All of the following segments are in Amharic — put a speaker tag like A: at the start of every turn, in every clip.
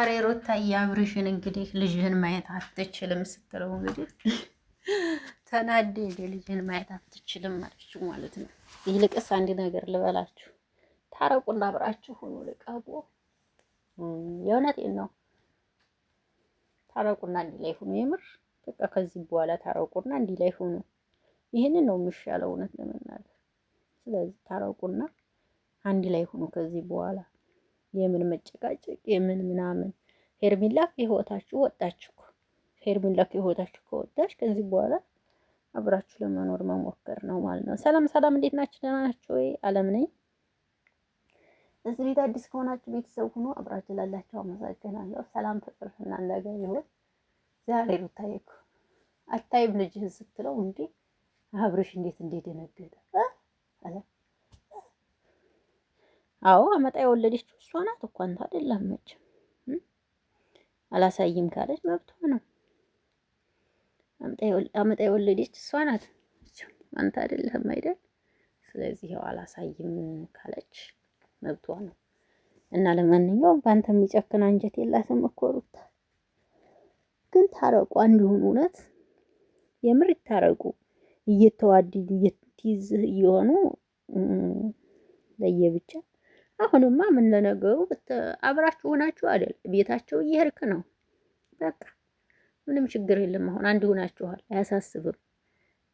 A: ዛሬ ሩታዬ አብርሽን እንግዲህ ልጅህን ማየት አትችልም ስትለው እንግዲህ ተናዴ ልጅህን ማየት አትችልም አለችው ማለት ነው። ይልቅስ አንድ ነገር ልበላችሁ፣ ታረቁና አብራችሁ ሁኑ። ልቀቁ። የእውነቴን ነው። ታረቁና አንድ ላይ ሁኑ። የምር በቃ ከዚህ በኋላ ታረቁና አንድ ላይ ሁኑ። ይህንን ነው የሚሻለው እውነት ለመናገር። ስለዚህ ታረቁና አንድ ላይ ሁኑ ከዚህ በኋላ የምን መጨቃጨቅ የምን ምናምን። ሄርሚላ ከህይወታችሁ ወጣችሁ። ሄርሚላ ከህይወታችሁ ከወጣች ከዚህ በኋላ አብራችሁ ለመኖር መሞከር ነው ማለት ነው። ሰላም ሰላም፣ እንዴት ናችሁ? ደህና ናችሁ ወይ? አለም ነኝ። እዚህ ቤት አዲስ ከሆናችሁ ቤተሰብ ሁኑ። አብራችሁ ላላችሁ አመሰግናለሁ። ሰላም ፍቅር እናንተ ጋር ይሁን። ዛሬ ሩታዬ እኮ አታይም ልጅህን ስትለው እንዴ አብርሽ እንዴት እንደደነገጠ አለ። አዎ አመጣ የወለደችው እሷ ናት እኮ አንተ አይደለም። መቼም አላሳይም ካለች መብቷ ነው። አመጣ የወለደች እሷ ናት አንተ አይደለም አይደል? ስለዚህ ያው አላሳይም ካለች መብቷ ነው። እና ለማንኛውም በአንተ የሚጨክን አንጀት የላትም እኮ ሩታ። ግን ታረቁ፣ አንድ ይሁኑ። እውነት የምር ይታረቁ። እየተዋደዱ እየሆኑ ለየብቻ አሁንማ ምን ለነገሩ አብራችሁ ሆናችሁ አይደል? ቤታቸው እየሄድክ ነው። በቃ ምንም ችግር የለም። አሁን አንድ ሆናችኋል፣ አያሳስብም።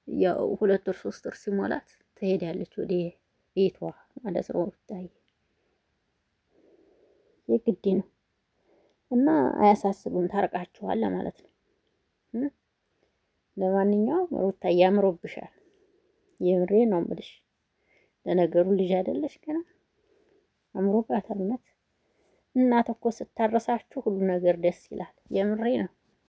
A: ያው 2 ወር 3 ወር ሲሞላት ትሄዳለች ወደ ቤቷ ማለት ነው። ሩታዬ የግድ ነው እና አያሳስብም። ታርቃችኋል ለማለት ነው። ለማንኛውም ሩታዬ ያምሮብሻል። የምሬ ነው የምልሽ። ለነገሩ ልጅ አይደለሽ ገና አምሮባታል። እናት እኮ ስታረሳችሁ ሁሉ ነገር ደስ ይላል። የምሬ ነው።